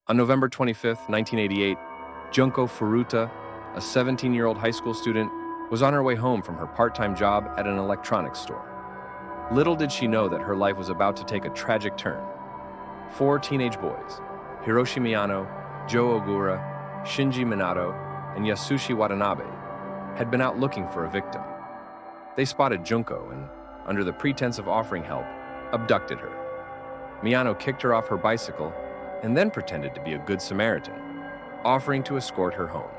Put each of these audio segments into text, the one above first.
On November 25th, 1988, Junko Furuta, a 17-year-old high school student, was on her way home from her part-time job at an electronics store. Little did she know that her life was about to take a tragic turn. 4 teenage boys, Hiroshi Miyano, Joe Ogura, Shinji Minato, and Yasushi Watanabe, had been out looking for a victim. They spotted Junko and, under the pretense of offering help, abducted her. Miyano kicked her off her bicycle and then pretended to be a good Samaritan, offering to escort her home.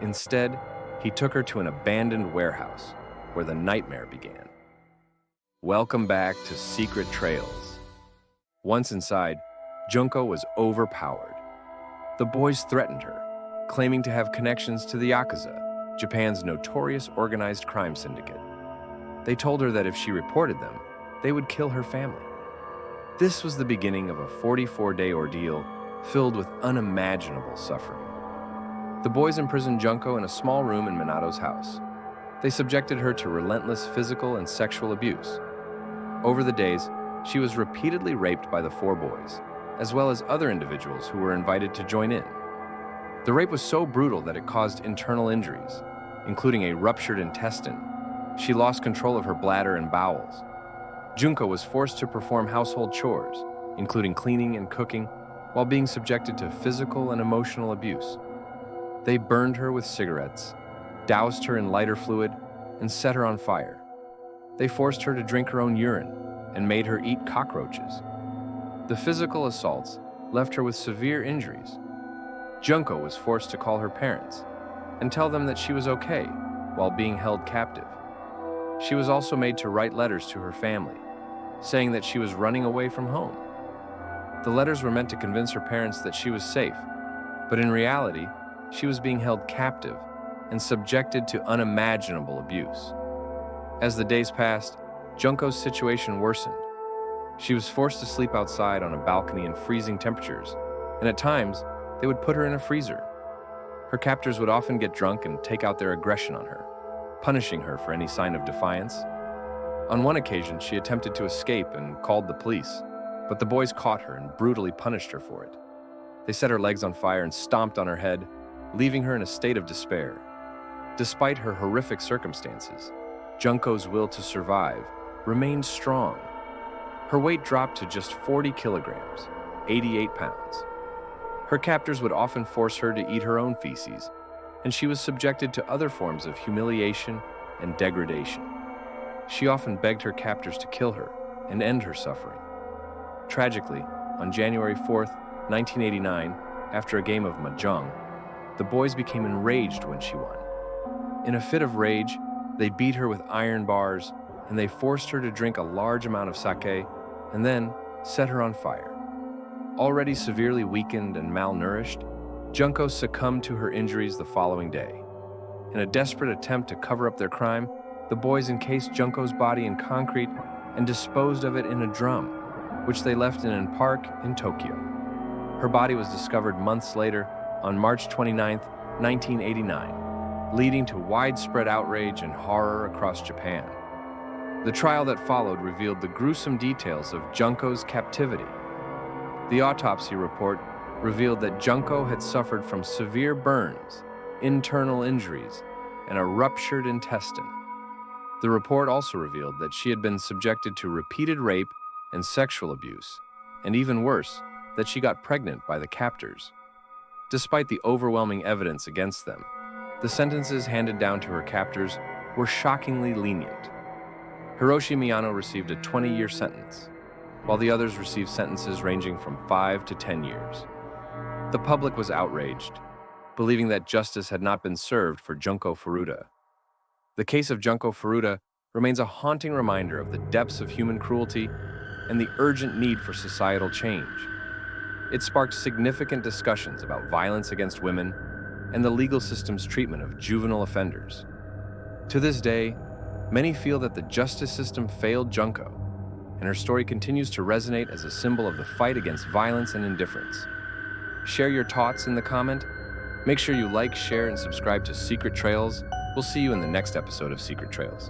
Instead, he took her to an abandoned warehouse where the nightmare began. Welcome back to Secret Trails. Once inside, Junko was overpowered. The boys threatened her, claiming to have connections to the Yakuza, Japan's notorious organized crime syndicate. They told her that if she reported them, they would kill her family. This was the beginning of a 44-day ordeal filled with unimaginable suffering. The boys imprisoned Junko in a small room in Minato's house. They subjected her to relentless physical and sexual abuse. Over the days, she was repeatedly raped by the 4 boys, as well as other individuals who were invited to join in. The rape was so brutal that it caused internal injuries, including a ruptured intestine. She lost control of her bladder and bowels. Junko was forced to perform household chores, including cleaning and cooking, while being subjected to physical and emotional abuse. They burned her with cigarettes, doused her in lighter fluid, and set her on fire. They forced her to drink her own urine and made her eat cockroaches. The physical assaults left her with severe injuries. Junko was forced to call her parents and tell them that she was okay while being held captive. She was also made to write letters to her family, saying that she was running away from home. The letters were meant to convince her parents that she was safe, but in reality, she was being held captive and subjected to unimaginable abuse. As the days passed, Junko's situation worsened. She was forced to sleep outside on a balcony in freezing temperatures, and at times, they would put her in a freezer. Her captors would often get drunk and take out their aggression on her, punishing her for any sign of defiance. On one occasion, she attempted to escape and called the police, but the boys caught her and brutally punished her for it. They set her legs on fire and stomped on her head, leaving her in a state of despair. Despite her horrific circumstances, Junko's will to survive remained strong. Her weight dropped to just 40 kilograms, 88 pounds. Her captors would often force her to eat her own feces, and she was subjected to other forms of humiliation and degradation. She often begged her captors to kill her and end her suffering. Tragically, on January 4th, 1989, after a game of mahjong, the boys became enraged when she won. In a fit of rage, they beat her with iron bars, and they forced her to drink a large amount of sake and then set her on fire. Already severely weakened and malnourished, Junko succumbed to her injuries the following day. In a desperate attempt to cover up their crime, the boys encased Junko's body in concrete and disposed of it in a drum, which they left in a park in Tokyo. Her body was discovered months later, on March 29, 1989, leading to widespread outrage and horror across Japan. The trial that followed revealed the gruesome details of Junko's captivity. The autopsy report revealed that Junko had suffered from severe burns, internal injuries, and a ruptured intestine. The report also revealed that she had been subjected to repeated rape and sexual abuse, and even worse, that she got pregnant by the captors. Despite the overwhelming evidence against them, the sentences handed down to her captors were shockingly lenient. Hiroshi Miyano received a 20-year sentence, while the others received sentences ranging from 5 to 10 years. The public was outraged, believing that justice had not been served for Junko Furuta. The case of Junko Furuta remains a haunting reminder of the depths of human cruelty and the urgent need for societal change. It sparked significant discussions about violence against women and the legal system's treatment of juvenile offenders. To this day, many feel that the justice system failed Junko, and her story continues to resonate as a symbol of the fight against violence and indifference. Share your thoughts in the comment. Make sure you like, share, and subscribe to Secret Trails. We'll see you in the next episode of Secret Trails.